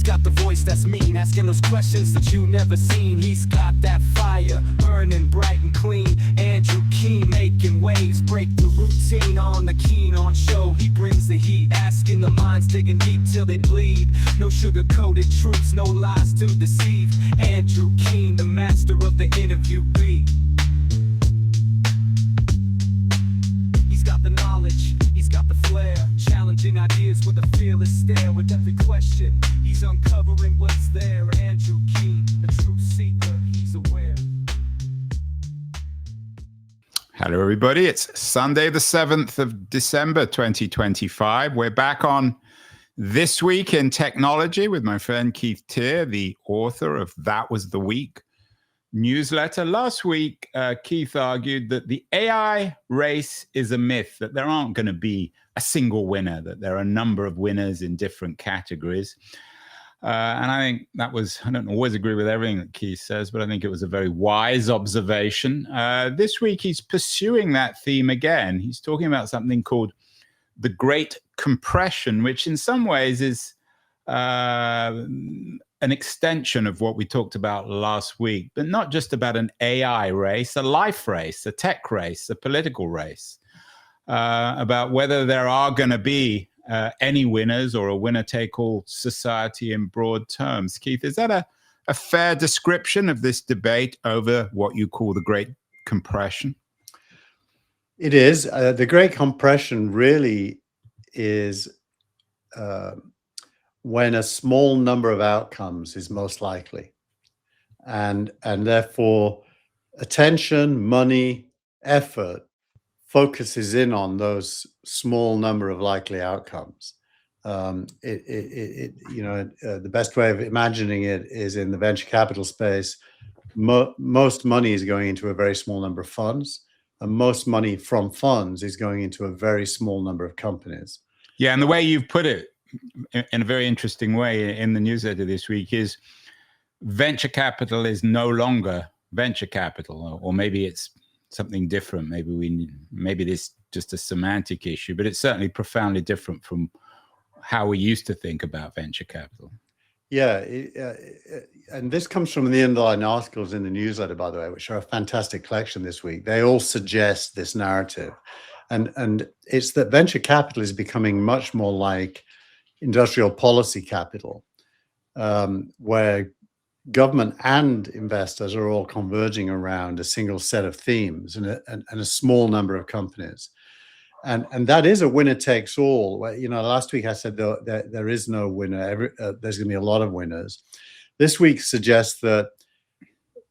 got the voice that's mean, asking those questions that you never seen. He's got that fire, burning bright and clean. Andrew Keen making waves, break the routine on the Keen On Show. He brings the heat, asking the minds, digging deep till they bleed. No sugar-coated truths, no lies to deceive. Andrew Keen, the master of the interview beat. He's got the knowledge, he's got the flair, challenging ideas with a fearless stare. With every question, he's uncovering what's there. Andrew Keen, the truth seeker, he's aware. Hello, everybody. It's Sunday, the 7th of December, 2025. We're back on This Week in Technology with my friend Keith Teare, the author of That Was the Week newsletter. Last week, Keith argued that the AI race is a myth, that there aren't going to be a single winner, that there are a number of winners in different categories. And I think that was, I don't always agree with everything that Keith says, but I think it was a very wise observation. This week, he's pursuing that theme again. He's talking about something called the Great Compression, which in some ways is an extension of what we talked about last week, but not just about an AI race, a life race, a tech race, a political race, about whether there are going to be any winners or a winner-take-all society in broad terms. Keith, is that a fair description of this debate over what you call the Great Compression? It is. The Great Compression really is when a small number of outcomes is most likely. And therefore, attention, money, effort focuses in on those small number of likely outcomes. The best way of imagining it is in the venture capital space. Most money is going into a very small number of funds, and most money from funds is going into a very small number of companies. Yeah, and the way you've put it in a very interesting way in the newsletter this week is venture capital is no longer venture capital, or maybe it's something different. Maybe this just a semantic issue, but it's certainly profoundly different from how we used to think about venture capital. Yeah, and this comes from the underlying articles in the newsletter, by the way, which are a fantastic collection this week. They all suggest this narrative, and it's that venture capital is becoming much more like industrial policy capital, where government and investors are all converging around a single set of themes and a small number of companies. And that is a winner takes all. Last week I said there is no winner. There's going to be a lot of winners. This week suggests that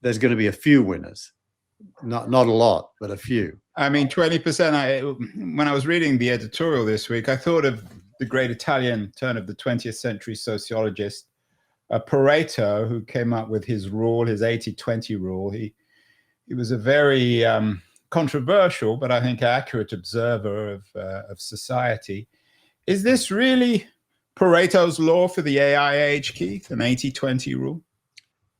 there's going to be a few winners, not a lot, but a few. I mean, 20%. When I was reading the editorial this week, I thought of the great Italian turn of the 20th century sociologist Pareto, who came up with his rule, his 80-20 rule. He was a very controversial, but I think accurate observer of society. Is this really Pareto's law for the AI age, Keith, an 80-20 rule?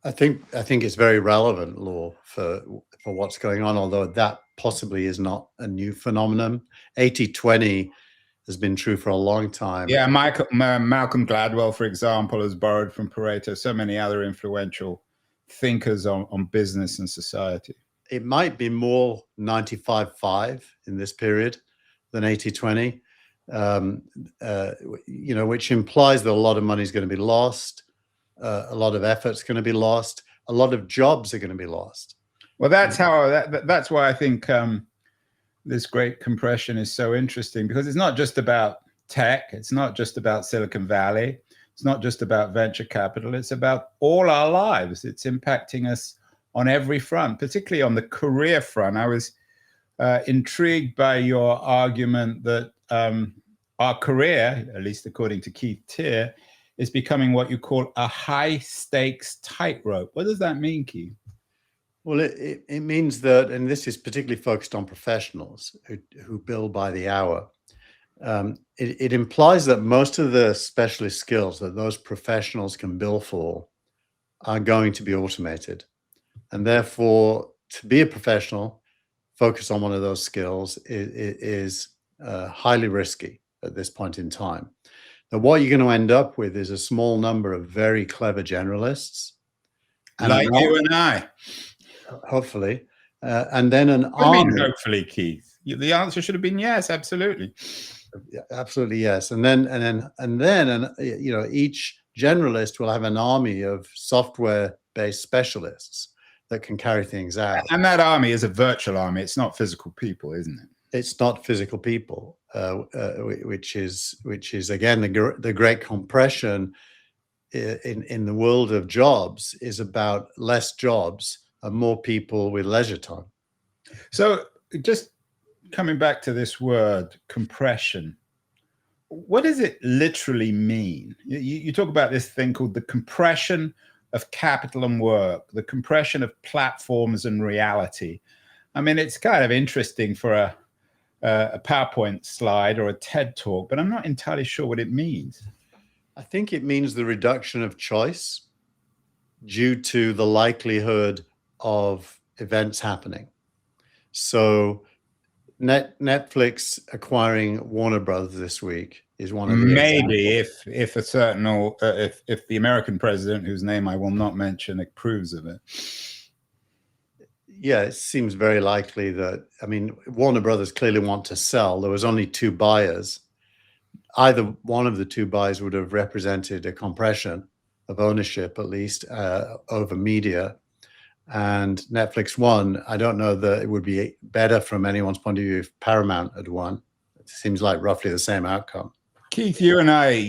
I think it's very relevant law for what's going on, although that possibly is not a new phenomenon. 80-20 has been true for a long time. Yeah, Malcolm Gladwell, for example, has borrowed from Pareto. So many other influential thinkers on business and society. It might be more 95-5 in this period than 80-20, which implies that a lot of money is going to be lost, a lot of effort's going to be lost, a lot of jobs are going to be lost. Well, that's why I think this Great Compression is so interesting, because it's not just about tech, it's not just about Silicon Valley, it's not just about venture capital, it's about all our lives. It's impacting us on every front, particularly on the career front. I was intrigued by your argument that our career, at least according to Keith Teare, is becoming what you call a high-stakes tightrope. What does that mean, Keith? Well, it means that, and this is particularly focused on professionals who bill by the hour. It implies that most of the specialist skills that those professionals can bill for are going to be automated. And therefore, to be a professional, focus on one of those skills is highly risky at this point in time. that what you're going to end up with is a small number of very clever generalists, and Like you and I. hopefully, and then an I mean, army. hopefully, Keith. The answer should have been yes, absolutely. Absolutely, yes. And then each generalist will have an army of software-based specialists that can carry things out. And that army is a virtual army. It's not physical people, isn't it? It's not physical people, which is again the great compression in the world of jobs is about less jobs and more people with leisure time. So just coming back to this word compression, what does it literally mean? You talk about this thing called the compression of capital and work, the compression of platforms and reality. I mean, it's kind of interesting for a PowerPoint slide or a TED talk, but I'm not entirely sure what it means. I think it means the reduction of choice due to the likelihood of events happening. So Netflix acquiring Warner Brothers this week is one of the maybe examples. if the American president, whose name I will not mention, approves of it. Yeah, it seems very likely that, I mean, Warner Brothers clearly want to sell. There was only two buyers. Either one of the two buyers would have represented a compression of ownership, at least over media. And Netflix won. I don't know that it would be better from anyone's point of view if Paramount had won. It seems like roughly the same outcome. Keith, you and I,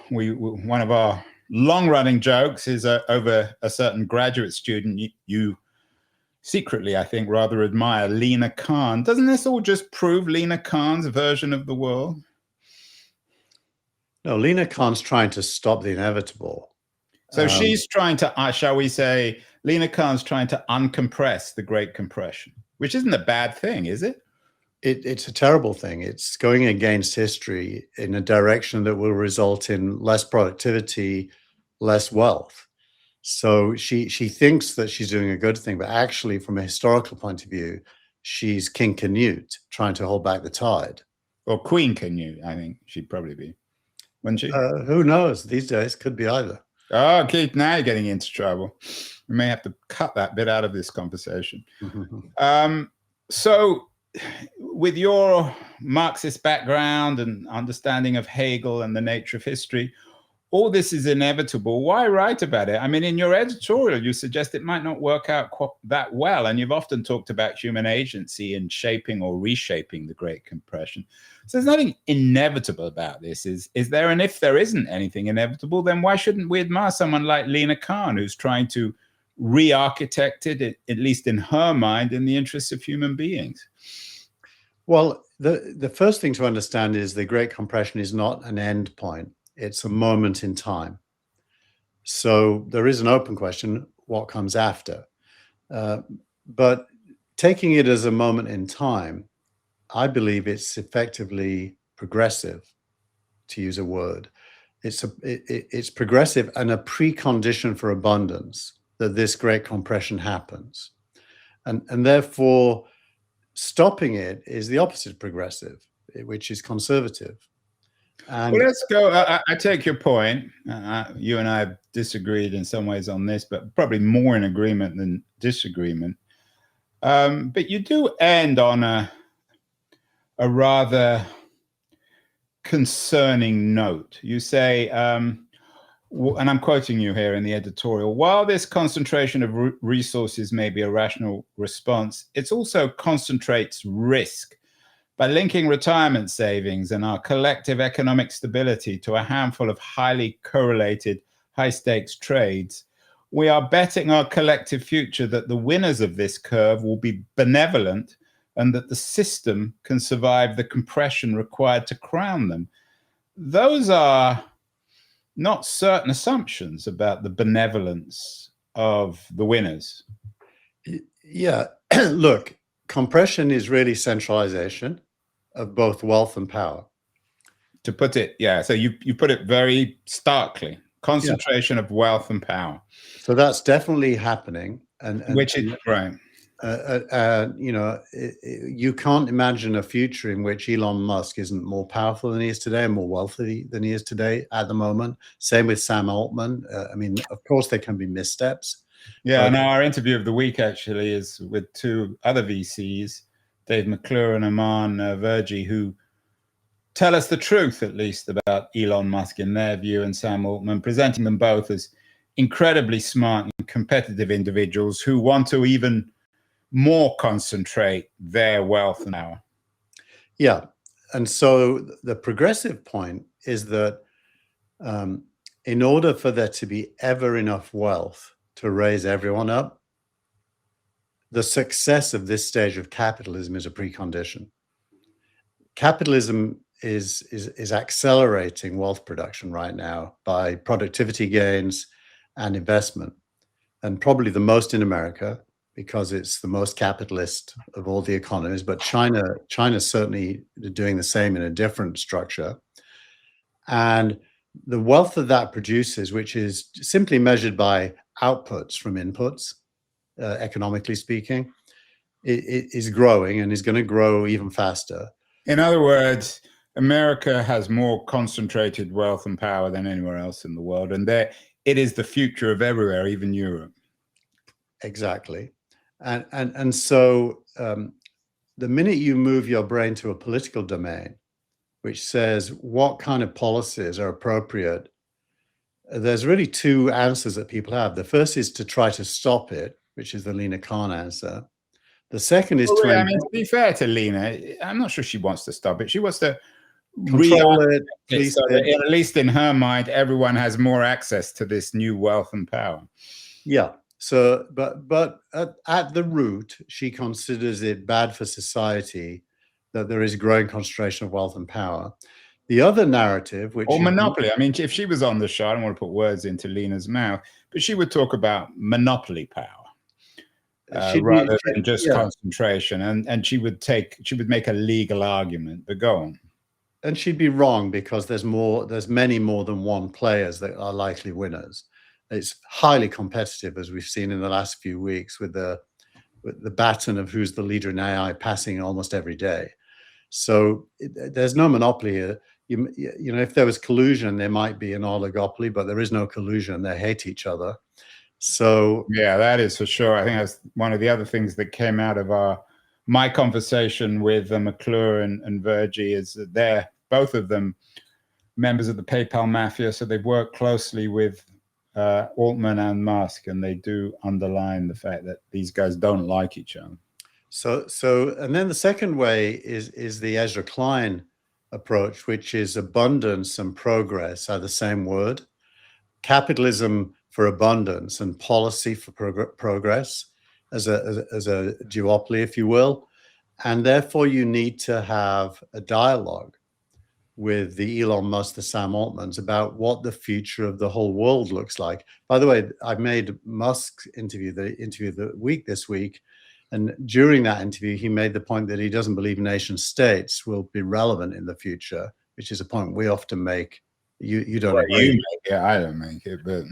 one of our long-running jokes is over a certain graduate student you secretly, I think, rather admire, Lina Khan. Doesn't this all just prove Lina Khan's version of the world? No, Lina Khan's trying to stop the inevitable. So she's trying to, shall we say, Lina Khan's trying to uncompress the Great Compression, which isn't a bad thing, is it? It's a terrible thing. It's going against history in a direction that will result in less productivity, less wealth. So she thinks that she's doing a good thing, but actually, from a historical point of view, she's King Canute trying to hold back the tide. Or Queen Canute, I think she'd probably be, wouldn't she? Who knows? These days, could be either. Oh, Keith, now you're getting into trouble. We may have to cut that bit out of this conversation. So, with your Marxist background and understanding of Hegel and the nature of history, all this is inevitable. Why write about it? I mean, in your editorial, you suggest it might not work out that well, and you've often talked about human agency in shaping or reshaping the Great Compression. So there's nothing inevitable about this, is there? And if there isn't anything inevitable, then why shouldn't we admire someone like Lina Khan, who's trying to re-architect it, at least in her mind, in the interests of human beings? Well, the first thing to understand is the Great Compression is not an end point. It's a moment in time. So there is an open question, what comes after? But taking it as a moment in time, I believe it's effectively progressive, to use a word. It's progressive and a precondition for abundance that this Great Compression happens. And therefore, stopping it is the opposite of progressive, which is conservative. And well, let's go. I take your point. You and I have disagreed in some ways on this, but probably more in agreement than disagreement. But you do end on a rather concerning note. You say, and I'm quoting you here in the editorial, while this concentration of resources may be a rational response, it also concentrates risk. By linking retirement savings and our collective economic stability to a handful of highly correlated, high-stakes trades, we are betting our collective future that the winners of this curve will be benevolent and that the system can survive the compression required to crown them. Those are not certain assumptions about the benevolence of the winners. Yeah, look, compression is really centralization of both wealth and power. To put it, yeah, so you put it very starkly, concentration of wealth and power. So that's definitely happening. And which is right. You can't imagine a future in which Elon Musk isn't more powerful than he is today and more wealthy than he is today at the moment. Same with Sam Altman. I mean, of course, there can be missteps. Yeah, no, our interview of the week actually is with two other VCs, Dave McClure and Aman Verjee, who tell us the truth, at least, about Elon Musk in their view and Sam Altman, presenting them both as incredibly smart and competitive individuals who want to even more concentrate their wealth and power. Yeah. And so the progressive point is that in order for there to be ever enough wealth to raise everyone up, the success of this stage of capitalism is a precondition. Capitalism is accelerating wealth production right now by productivity gains and investment, and probably the most in America because it's the most capitalist of all the economies. But China's certainly doing the same in a different structure. And the wealth that produces, which is simply measured by outputs from inputs, economically speaking, it is growing and is going to grow even faster. In other words, America has more concentrated wealth and power than anywhere else in the world, and it is the future of everywhere, even Europe. Exactly, and so the minute you move your brain to a political domain, which says what kind of policies are appropriate, there's really two answers that people have. The first is to try to stop it, which is the Lina Khan answer. The second is to be fair to Lina, I'm not sure she wants to stop it. She wants to control it, so that at least in her mind, everyone has more access to this new wealth and power. Yeah. So, but at the root, she considers it bad for society that there is growing concentration of wealth and power. The other narrative, which or monopoly. I mean, if she was on the show, I don't want to put words into Lina's mouth, but she would talk about monopoly power. Rather than just concentration, and she would make a legal argument. But go on. And she'd be wrong because there's many more than one players that are likely winners. It's highly competitive, as we've seen in the last few weeks, with the baton of who's the leader in AI passing almost every day. So there's no monopoly here. You know, if there was collusion, there might be an oligopoly, but there is no collusion. They hate each other. So yeah, that is for sure. I think that's one of the other things that came out of my conversation with McClure and Verjee is that they're both of them members of the PayPal mafia, so they've worked closely with Altman and Musk, and they do underline the fact that these guys don't like each other. So and then the second way is the Ezra Klein approach, which is abundance and progress are the same word. Capitalism for abundance and policy for progress as a duopoly, if you will. And therefore you need to have a dialogue with the Elon Musk, the Sam Altmans, about what the future of the whole world looks like. By the way, I made Musk's interview of the week this week. And during that interview, he made the point that he doesn't believe nation states will be relevant in the future, which is a point we often make. You don't agree. You make it, I don't make it, but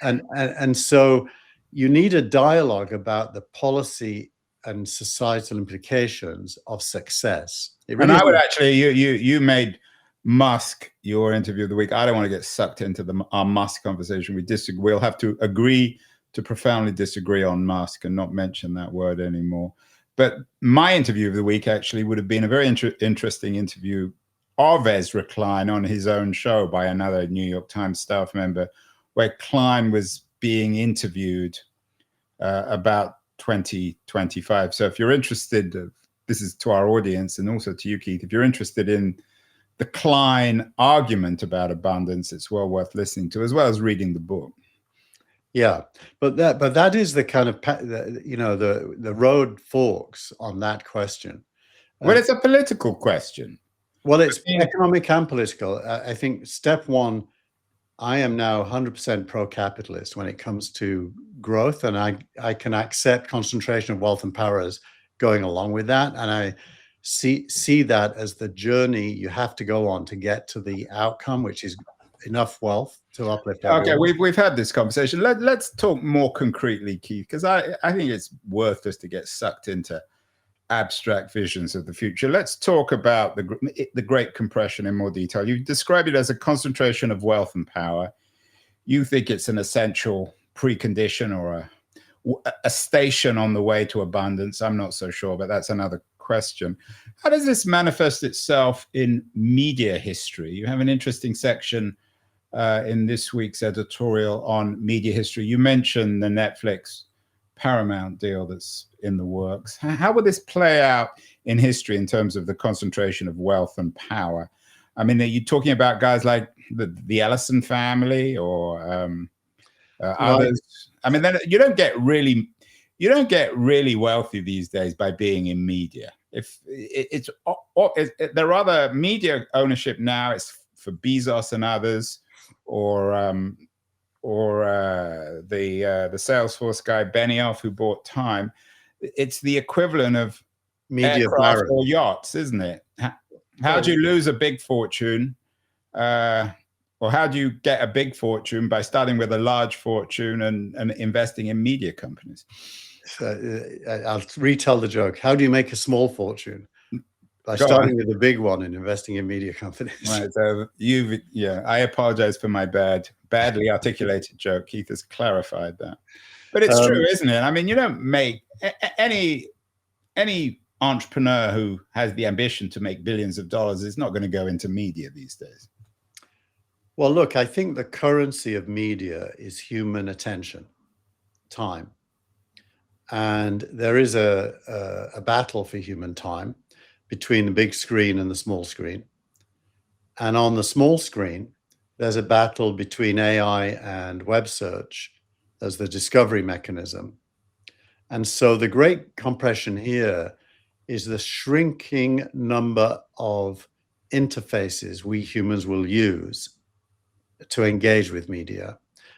and so you need a dialogue about the policy and societal implications of success. And I would actually, you made Musk your interview of the week. I don't want to get sucked into our Musk conversation. We disagree. We'll have to agree to profoundly disagree on Musk and not mention that word anymore. But my interview of the week actually would have been a very interesting interview of Ezra Klein on his own show by another New York Times staff member, where Klein was being interviewed about 2025. So if you're interested, this is to our audience and also to you, Keith, if you're interested in the Klein argument about abundance, it's well worth listening to, as well as reading the book. Yeah, but that is the kind of, the road forks on that question. Well, it's a political question. Well, it's economic and political. I think step one, I am now 100% pro-capitalist when it comes to growth, and I can accept concentration of wealth and power as going along with that. And I see that as the journey you have to go on to get to the outcome, which is enough wealth to uplift Okay, everyone. we've had this conversation. Let's talk more concretely, Keith, because I think it's worth us to get sucked into abstract visions of the future. Let's talk about the Great Compression in more detail. You describe it as a concentration of wealth and power. You think it's an essential precondition or a station on the way to abundance. I'm not so sure, but that's another question. How does this manifest itself in media history? You have an interesting section in this week's editorial on media history. You mentioned the Netflix Paramount deal that's in the works. How would this play out in history in terms of the concentration of wealth and power? I mean, are you talking about guys like the Ellison family or others? I mean, then you don't get really wealthy these days by being in media. There are other media ownership now. It's for Bezos and others, or the Salesforce guy Benioff who bought Time. It's the equivalent of Media aircraft baron. or yachts, isn't it? How do you lose a big fortune? Or how do you get a big fortune? By starting with a large fortune and investing in media companies. I'll retell the joke. How do you make a small fortune? By starting with a big one and investing in media companies. Right, so I apologize for my badly articulated joke. Keith has clarified that. But it's true, isn't it? I mean, you don't make any entrepreneur who has the ambition to make billions of dollars is not going to go into media these days. Well, look, I think the currency of media is human attention, time. And there is a battle for human time between the big screen and the small screen. And on the small screen, there's a battle between AI and web search as the discovery mechanism. And so the great compression here is the shrinking number of interfaces we humans will use to engage with media.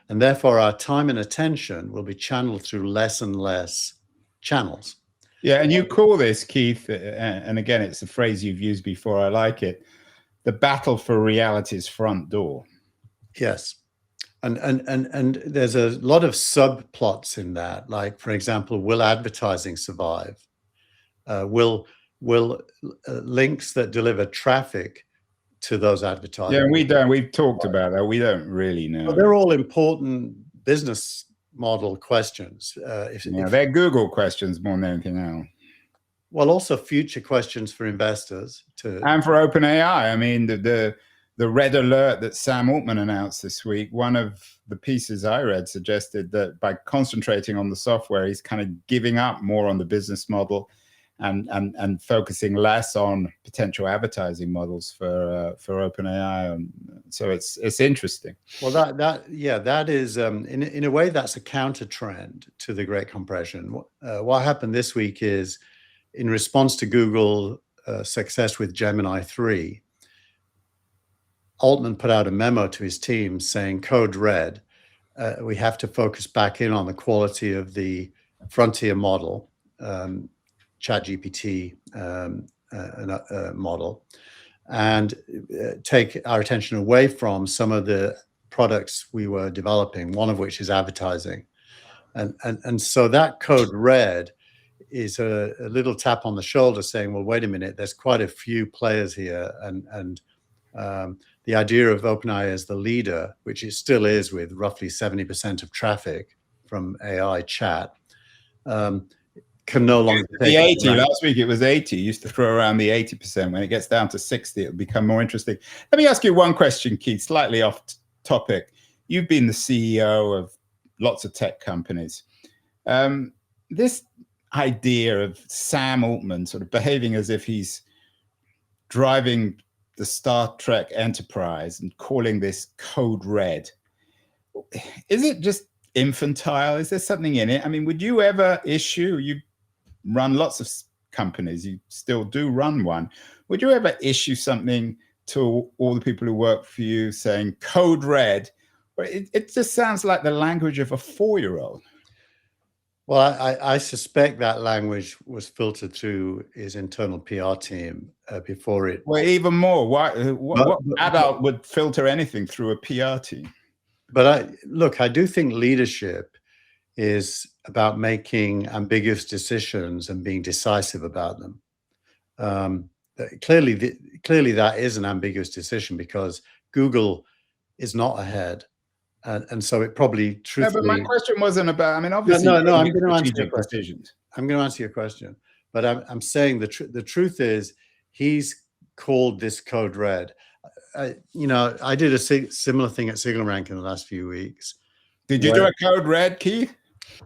And therefore, our time and attention will be channeled through less and less channels. Yeah, and you call this, Keith, and again, it's a phrase you've used before, I like it, the battle for reality's front door. Yes. And there's a lot of subplots in that. Like, for example, will advertising survive? Will links that deliver traffic to those advertisers? Yeah, we've talked about that. We don't really know. Well, they're all important business model questions. They're Google questions more than anything else. Well, also future questions for investors and for OpenAI. I mean, the red alert that Sam Altman announced this week, one of the pieces I read suggested that by concentrating on the software, he's kind of giving up more on the business model and focusing less on potential advertising models for OpenAI. And so it's interesting. Well, that is in a way that's a counter trend to the Great Compression. What happened this week is, in response to Google success with Gemini 3, Altman put out a memo to his team saying, code red, we have to focus back in on the quality of the frontier model, ChatGPT model, and take our attention away from some of the products we were developing, one of which is advertising. And so that code red is a little tap on the shoulder saying, well, wait a minute, there's quite a few players here. And the idea of OpenAI as the leader, which it still is with roughly 70% of traffic from AI chat, can no longer take 80. Last week it was 80. You used to throw around the 80%. When it gets down to 60, it'll become more interesting. Let me ask you one question, Keith, slightly off topic. You've been the CEO of lots of tech companies. This idea of Sam Altman sort of behaving as if he's driving the Star Trek Enterprise and calling this code red, is it just infantile? Is there something in it? I mean, would you ever issue, you run lots of companies, you still do run one, would you ever issue something to all the people who work for you saying code red? It just sounds like the language of a 4-year-old. Well, I suspect that language was filtered through his internal PR team before it. Well, even more. Why? But, What adult would filter anything through a PR team? but I do think leadership is about making ambiguous decisions and being decisive about them. Clearly that is an ambiguous decision because Google is not ahead. And so it probably truthfully. No, but my question wasn't about, I mean, obviously, No, you I'm make going to answer your strategic question. decisions. I'm going to answer your question, but I'm saying the truth is he's called this code red. I did a similar thing at SignalRank in the last few weeks. Did you do a code red, Keith?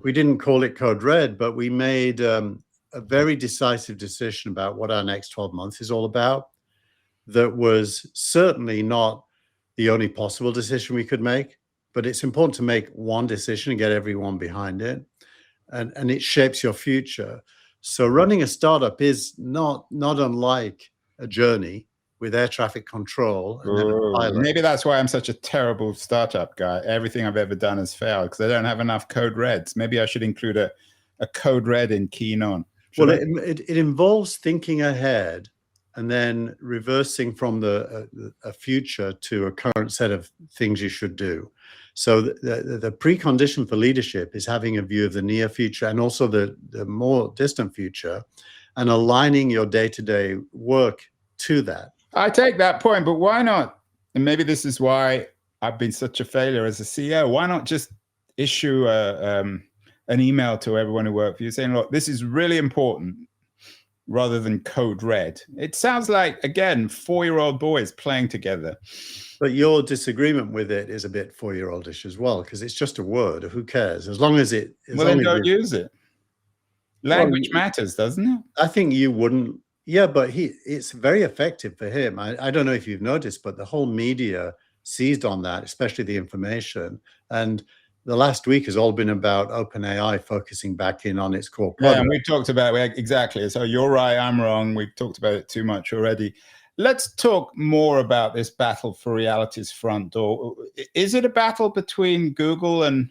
We didn't call it code red, but we made a very decisive decision about what our next 12 months is all about. That was certainly not the only possible decision we could make, but it's important to make one decision and get everyone behind it. And it shapes your future. So running a startup is not unlike a journey with air traffic control. And then a pilot. Maybe that's why I'm such a terrible startup guy. Everything I've ever done has failed because I don't have enough code reds. Maybe I should include a code red in Keen On. Well, it involves thinking ahead and then reversing from a future to a current set of things you should do. So the precondition for leadership is having a view of the near future and also the more distant future and aligning your day-to-day work to that. I take that point, but why not? And maybe this is why I've been such a failure as a CEO. Why not just issue an email to everyone who works for you saying, look, this is really important, rather than code red? It sounds like, again, 4-year-old boys playing together. But your disagreement with it is a bit 4-year-oldish as well, because it's just a word. Who cares? As long as it. Then don't use it. Language matters, doesn't it? I think you wouldn't. Yeah, but it's very effective for him. I don't know if you've noticed, but the whole media seized on that, especially the information. And the last week has all been about OpenAI focusing back in on its core product. Yeah, and we talked about it, exactly. So you're right, I'm wrong. We've talked about it too much already. Let's talk more about this battle for reality's front door. Is it a battle between Google and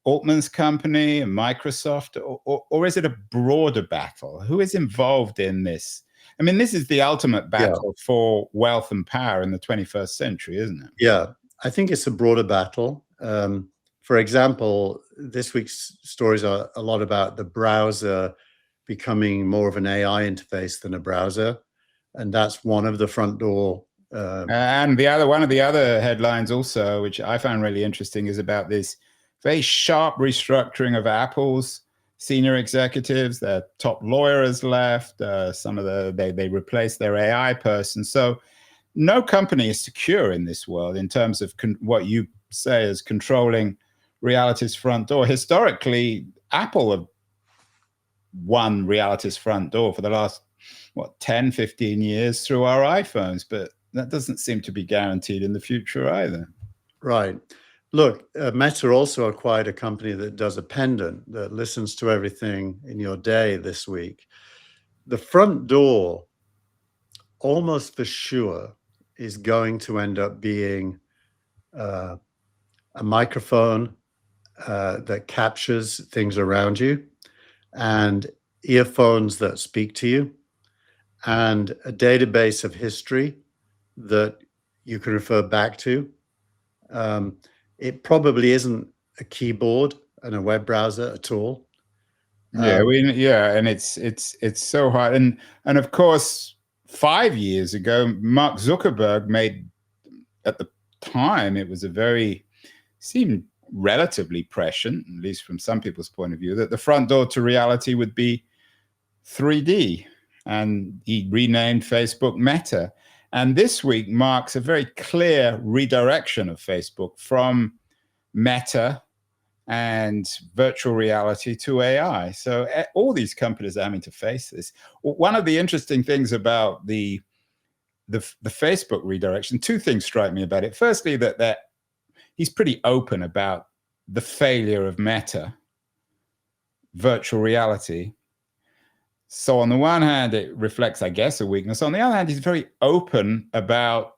Altman's company and Microsoft, or is it a broader battle? Who is involved in this? I mean, this is the ultimate battle for wealth and power in the 21st century, isn't it? Yeah, I think it's a broader battle. For example, this week's stories are a lot about the browser becoming more of an AI interface than a browser. And that's one of the front door. And one of the other headlines also, which I found really interesting, is about this very sharp restructuring of Apple's senior executives. Their top lawyer has left. They replaced their AI person. So no company is secure in this world in terms of what you say is controlling reality's front door. Historically, Apple have won reality's front door for the last 10, 15 years through our iPhones, but that doesn't seem to be guaranteed in the future either. Right. Look, Meta also acquired a company that does a pendant that listens to everything in your day this week. The front door, almost for sure, is going to end up being a microphone that captures things around you, and earphones that speak to you, and a database of history that you can refer back to. It probably isn't a keyboard and a web browser at all. And it's so hard. And of course, 5 years ago, Mark Zuckerberg made, at the time, it was seemed relatively prescient, at least from some people's point of view, that the front door to reality would be 3D. And he renamed Facebook Meta. And this week marks a very clear redirection of Facebook from Meta and virtual reality to AI. So all these companies are having to face this. One of the interesting things about the Facebook redirection, two things strike me about it. Firstly, that he's pretty open about the failure of Meta virtual reality. So on the one hand, it reflects, I guess, a weakness. On the other hand, he's very open about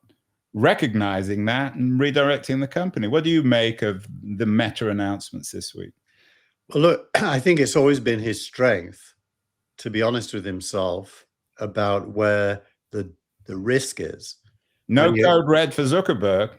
recognizing that and redirecting the company. What do you make of the Meta announcements this week? Well, look, I think it's always been his strength to be honest with himself about where the risk is. No code red for Zuckerberg.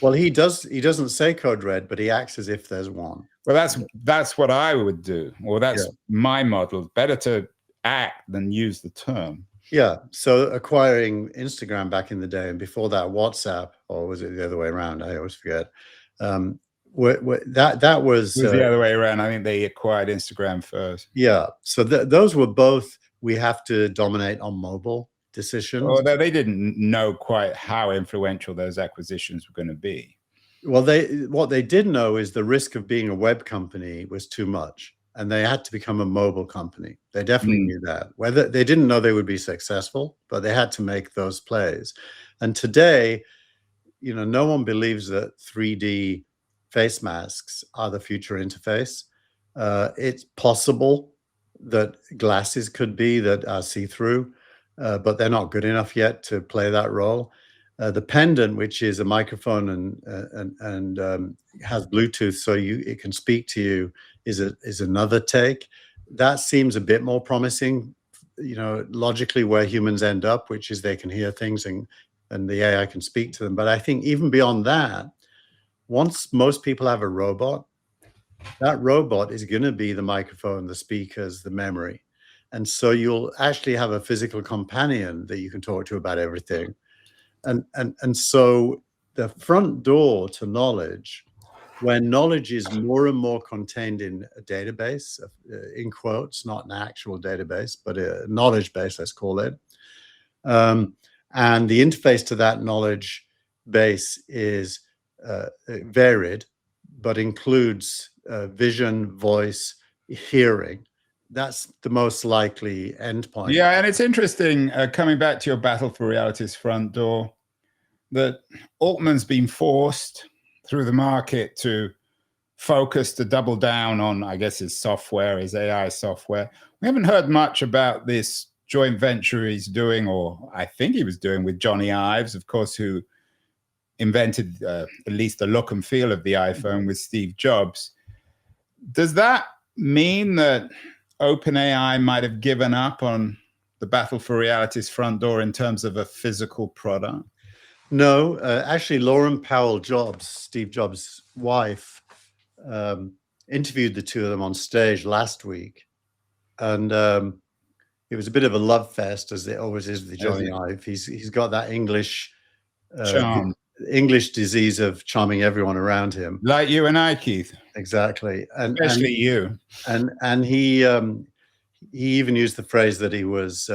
Well, he doesn't say code red, but he acts as if there's one. Well, that's what I would do, or that's my model. Better to act than use the term. Yeah. So acquiring Instagram back in the day, and before that WhatsApp, or was it the other way around? I always forget. That was It was the other way around. I think they acquired Instagram first. Yeah. So those were both. We have to dominate on mobile decisions. Although they didn't know quite how influential those acquisitions were going to be. Well, what they did know is the risk of being a web company was too much, and they had to become a mobile company. They definitely knew that. Whether they didn't know they would be successful, but they had to make those plays. And today, no one believes that 3D face masks are the future interface. It's possible that glasses could be that are see-through, but they're not good enough yet to play that role. The pendant, which is a microphone and has Bluetooth, so it can speak to you, is another take. That seems a bit more promising, logically where humans end up, which is they can hear things and the AI can speak to them. But I think even beyond that, once most people have a robot, that robot is going to be the microphone, the speakers, the memory. And so you'll actually have a physical companion that you can talk to about everything. And so the front door to knowledge, where knowledge is more and more contained in a database, in quotes, not an actual database, but a knowledge base, let's call it. And the interface to that knowledge base is varied, but includes vision, voice, hearing. That's the most likely endpoint. Yeah, and it's interesting, coming back to your battle for reality's front door, that Altman's been forced through the market to focus, to double down on, I guess, his software, his AI software. We haven't heard much about this joint venture he's doing, or I think he was doing, with Johnny Ives, of course, who invented at least the look and feel of the iPhone with Steve Jobs. Does that mean that OpenAI might have given up on the battle for reality's front door in terms of a physical product? No, actually, Lauren Powell Jobs, Steve Jobs' wife, interviewed the two of them on stage last week. And it was a bit of a love fest, as it always is with Johnny Ive. He's got that English charm, English disease of charming everyone around him. Like you and I, Keith. Exactly. Especially you. And he even used the phrase that he was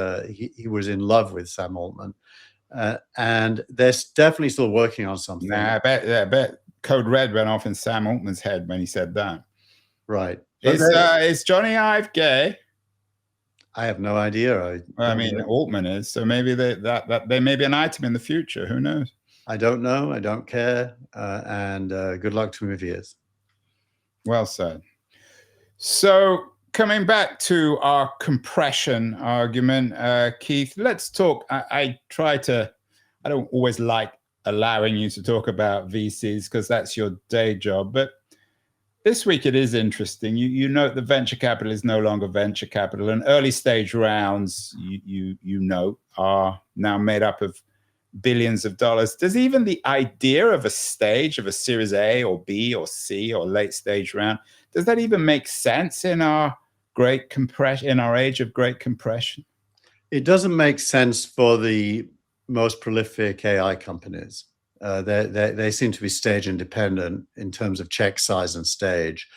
in love with Sam Altman. And they're definitely still working on something. Nah, I bet Code Red went off in Sam Altman's head when he said that. Right. Is Johnny Ive gay? I have no idea. I mean, Altman is, so maybe that they may be an item in the future. Who knows? I don't know. I don't care. And good luck to him if he is. Well said. So coming back to our compression argument, Keith, let's talk. I don't always like allowing you to talk about VCs because that's your day job. But this week it is interesting. You note the venture capital is no longer venture capital, and early stage rounds, you note, are now made up of billions of dollars. Does even the idea of a stage, of a Series A or B or C or late stage round, does that even make sense in our age of great compression? It doesn't make sense for the most prolific AI companies. They seem to be stage independent in terms of check size and stage.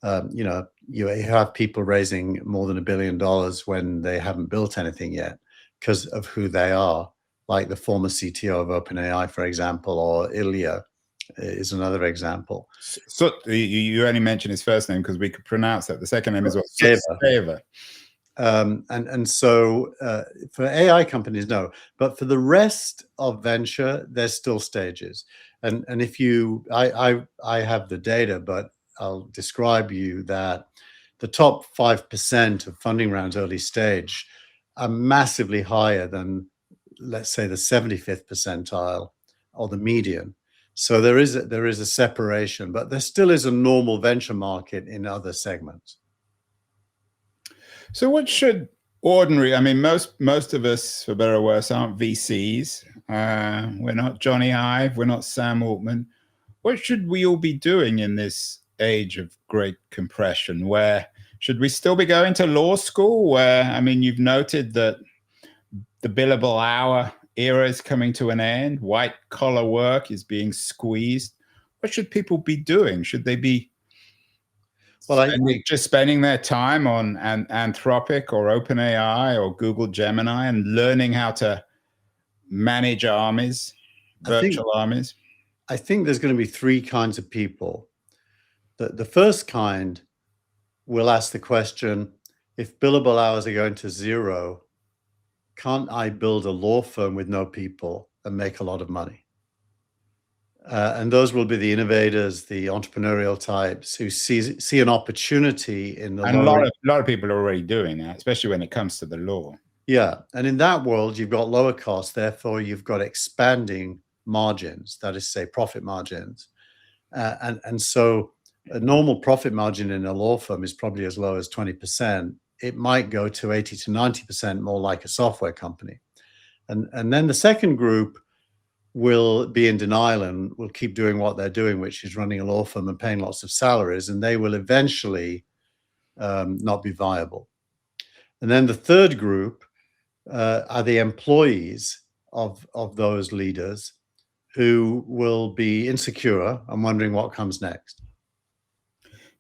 You have people raising more than $1 billion when they haven't built anything yet because of who they are, like the former CTO of OpenAI, for example, or Ilya is another example. So you only mentioned his first name because we could pronounce that. The second name is what? Seva. And so for AI companies, no, but for the rest of venture, there's still stages. And if I have the data, but I'll describe you that the top 5% of funding rounds early stage are massively higher than, let's say, the 75th percentile or the median. So there is a separation, but there still is a normal venture market in other segments. So what should ordinary, I mean, most of us, for better or worse, aren't VCs. We're not Johnny Ive, we're not Sam Altman. What should we all be doing in this age of great compression? Where should we still be going to law school? Where, I mean, you've noted that the billable hour era is coming to an end. White collar work is being squeezed. What should people be doing? Should they be just spending their time on Anthropic or OpenAI or Google Gemini and learning how to manage armies, virtual armies? I think there's going to be three kinds of people. The first kind will ask the question, if billable hours are going to zero, can't I build a law firm with no people and make a lot of money? And those will be the innovators, the entrepreneurial types who see an opportunity in the. And a lot of people are already doing that, especially when it comes to the law. Yeah, and in that world, you've got lower costs. Therefore, you've got expanding margins. That is, say, profit margins, and so a normal profit margin in a law firm is probably as low as 20%. It might go to 80 to 90%, more like a software company, and then the second group will be in denial and will keep doing what they're doing, which is running a law firm and paying lots of salaries, and they will eventually not be viable. And then the third group are the employees of those leaders who will be insecure and wondering what comes next.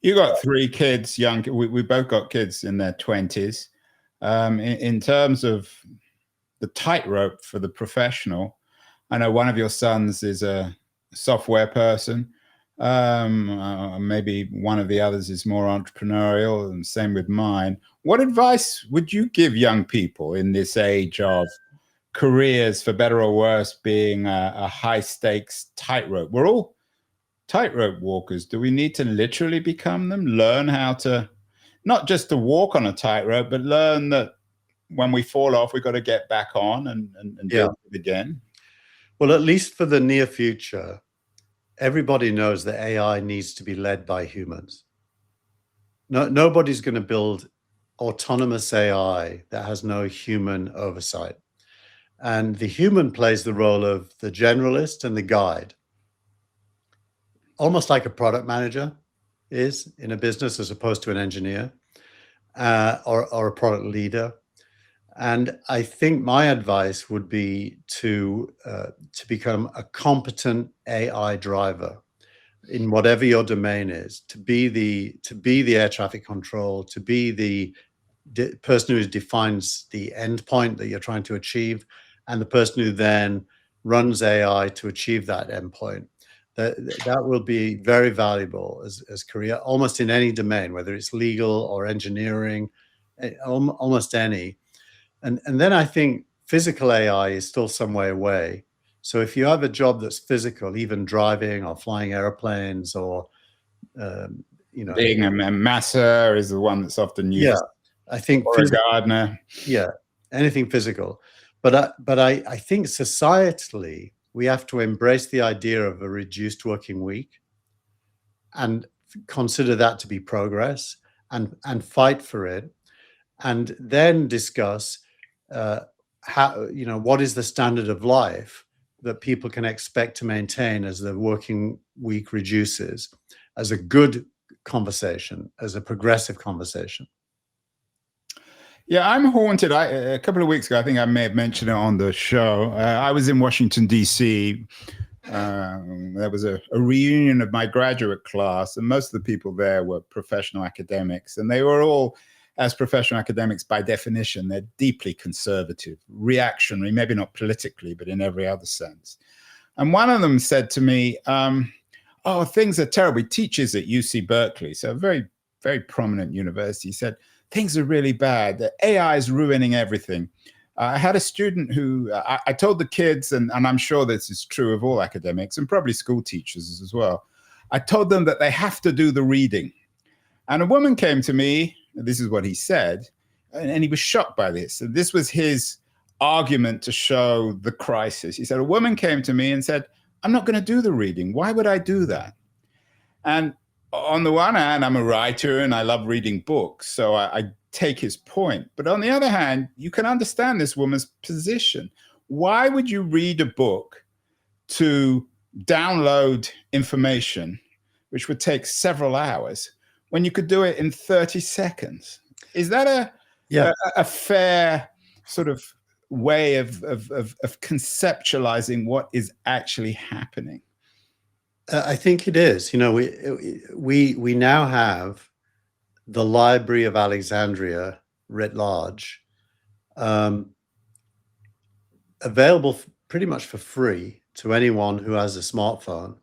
You got three kids, young. We both got kids in their 20s. In terms of the tightrope for the professional, I know one of your sons is a software person. Maybe one of the others is more entrepreneurial, and same with mine. What advice would you give young people in this age of careers, for better or worse, being a high stakes tightrope? We're all tightrope walkers. Do we need to literally become them? Learn how to, not just to walk on a tightrope, but learn that when we fall off, we've got to get back on and build it again. Well, at least for the near future, everybody knows that AI needs to be led by humans. Nobody's going to build autonomous AI that has no human oversight. And the human plays the role of the generalist and the guide, almost like a product manager is in a business as opposed to an engineer or a product leader. And I think my advice would be to become a competent AI driver in whatever your domain is, to be the air traffic control, to be the person who defines the endpoint that you're trying to achieve, and the person who then runs AI to achieve that endpoint. That will be very valuable as career, almost in any domain, whether it's legal or engineering, almost any. And then I think physical AI is still some way away. So if you have a job that's physical, even driving or flying airplanes or, being a masser is the one that's often used. Yeah, I think. Or a gardener. Yeah, anything physical. But I think societally, we have to embrace the idea of a reduced working week and consider that to be progress and fight for it. And then discuss how, what is the standard of life that people can expect to maintain as the working week reduces, as a good conversation, as a progressive conversation. Yeah, I'm haunted. A couple of weeks ago, I think I may have mentioned it on the show. I was in Washington, D.C. There was a reunion of my graduate class, and most of the people there were professional academics, and they were all, as professional academics, by definition, they're deeply conservative, reactionary, maybe not politically, but in every other sense. And one of them said to me, oh, things are terrible. He teaches at UC Berkeley, so a very, very prominent university. He said, things are really bad. The AI is ruining everything. I had a student who I told the kids, and I'm sure this is true of all academics and probably school teachers as well. I told them that they have to do the reading. And a woman came to me, this is what he said, and he was shocked by this. And this was his argument to show the crisis. He said, a woman came to me and said, I'm not going to do the reading. Why would I do that? And on the one hand, I'm a writer and I love reading books, so I take his point. But on the other hand, you can understand this woman's position. Why would you read a book to download information, which would take several hours, when you could do it in 30 seconds? Is that a fair sort of way of conceptualizing what is actually happening? I think it is. You know, we now have the Library of Alexandria writ large, available pretty much for free to anyone who has a smartphone.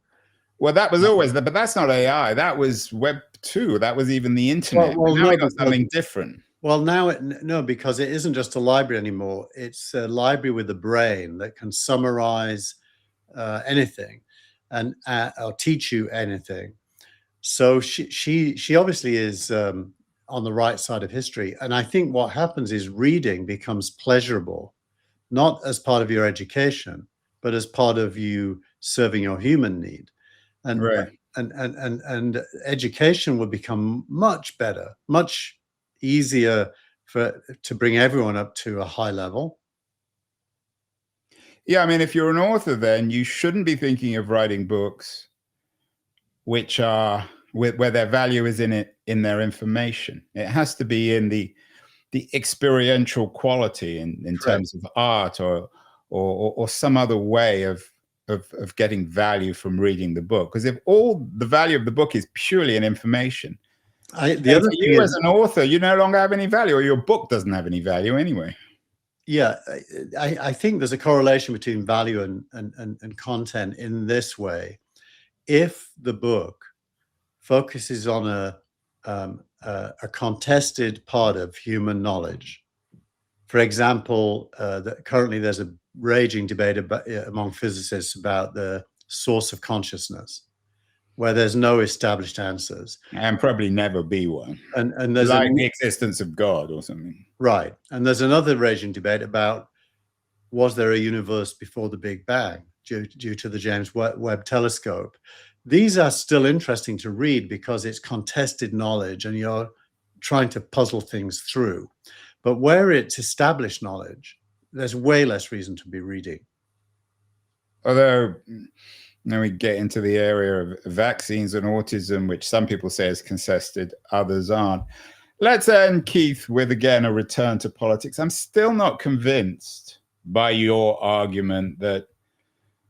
Well, that was always but that's not AI. That was Web 2. That was even the internet. Well, now we got something different. Well, now no, because it isn't just a library anymore. It's a library with a brain that can summarize anything and or teach you anything. So she obviously is on the right side of history. And I think what happens is reading becomes pleasurable, not as part of your education, but as part of you serving your human need. And right. And education would become much better, much easier to bring everyone up to a high level. Yeah, I mean, if you're an author, then you shouldn't be thinking of writing books which are where their value is in their information. It has to be in the experiential quality in terms of art or some other way of getting value from reading the book. Because if all the value of the book is purely in information, the other thing you as an author, you no longer have any value, or your book doesn't have any value anyway. Yeah, I think there's a correlation between value and content in this way. If the book focuses on a contested part of human knowledge, for example, currently there's a raging debate among physicists about the source of consciousness, where there's no established answers, and probably never be one. And there's like the existence of God or something, right? And there's another raging debate about, was there a universe before the Big Bang due to the James Webb Telescope? These are still interesting to read because it's contested knowledge and you're trying to puzzle things through. But where it's established knowledge, there's way less reason to be reading. Although now we get into the area of vaccines and autism, which some people say is contested, others aren't. Let's end, Keith, with, again, a return to politics. I'm still not convinced by your argument that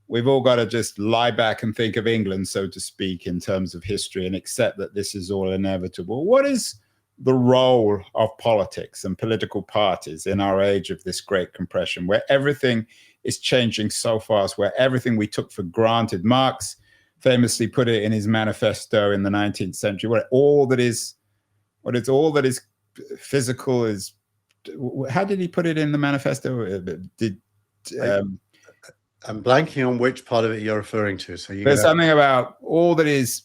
we've all got to just lie back and think of England, so to speak, in terms of history and accept that this is all inevitable. What is the role of politics and political parties in our age of this great compression, where everything is changing so fast, where everything we took for granted? Marx famously put it in his manifesto in the 19th century, where all that is physical is, how did he put it in the manifesto? I'm blanking on which part of it you're referring to. So there's something about all that is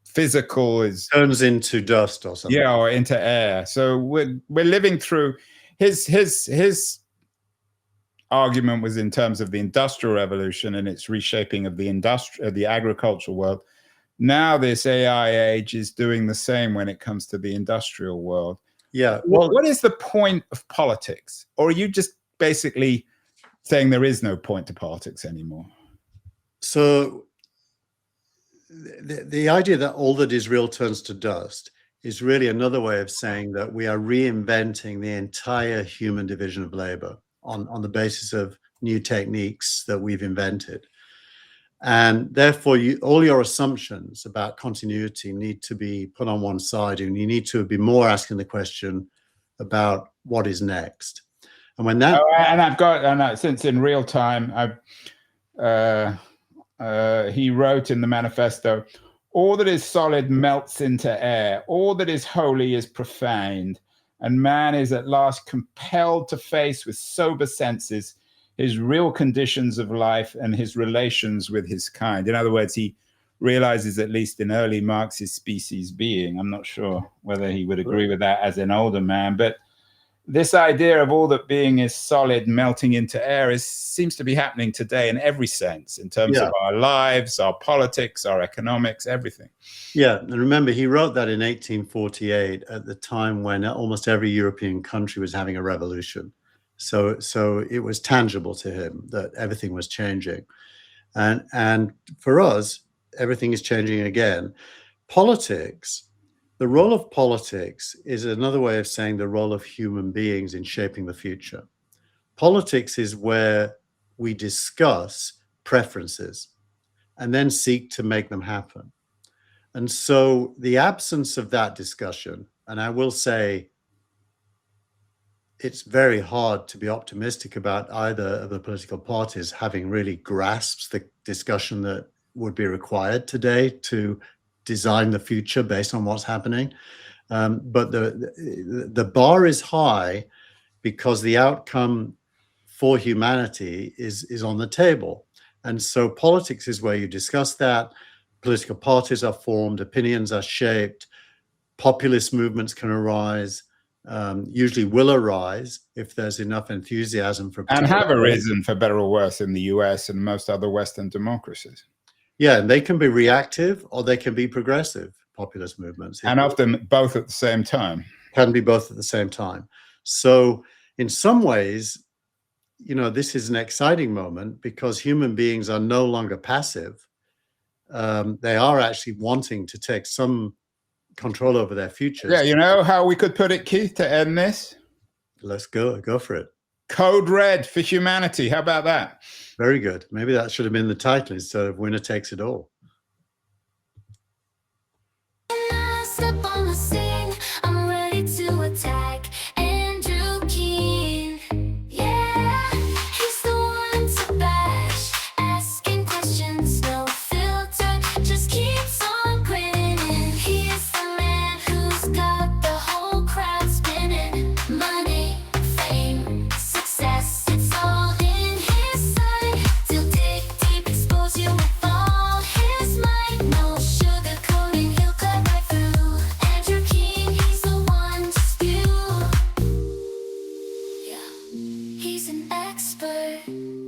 physical is turns into dust or something. Yeah, or into air. So we're living through his argument was in terms of the Industrial Revolution and its reshaping of the agricultural world. Now this AI age is doing the same when it comes to the industrial world. Yeah. Well, what is the point of politics? Or are you just basically saying there is no point to politics anymore? So the idea that all that is real turns to dust is really another way of saying that we are reinventing the entire human division of labor on the basis of new techniques that we've invented. And therefore, all your assumptions about continuity need to be put on one side, and you need to be more asking the question about what is next. And when that since in real time, he wrote in the manifesto, all that is solid melts into air, all that is holy is profaned, and man is at last compelled to face with sober senses his real conditions of life and his relations with his kind. In other words, he realizes, at least in early Marx's species being, I'm not sure whether he would agree with that as an older man, but this idea of all that being is solid melting into air seems to be happening today in every sense, in terms of our lives, our politics, our economics, everything. Yeah, and remember, he wrote that in 1848 at the time when almost every European country was having a revolution. So it was tangible to him that everything was changing. And for us, everything is changing again. Politics, the role of politics is another way of saying the role of human beings in shaping the future. Politics is where we discuss preferences and then seek to make them happen. And so the absence of that discussion, and I will say it's very hard to be optimistic about either of the political parties having really grasped the discussion that would be required today to design the future based on what's happening. But the bar is high because the outcome for humanity is on the table. And so politics is where you discuss that. Political parties are formed, opinions are shaped, populist movements can arise, usually will arise if there's enough enthusiasm for. And have arisen, for better or worse, in the US and most other Western democracies. Yeah, and they can be reactive or they can be progressive, populist movements. And often both at the same time. Can be both at the same time. So in some ways, you know, this is an exciting moment because human beings are no longer passive. They are actually wanting to take some control over their futures. Yeah, you know how we could put it, Keith, to end this? Let's go for it. Code Red for humanity. How about that? Very good. Maybe that should have been the title instead of Winner Takes It All. Step on the sea.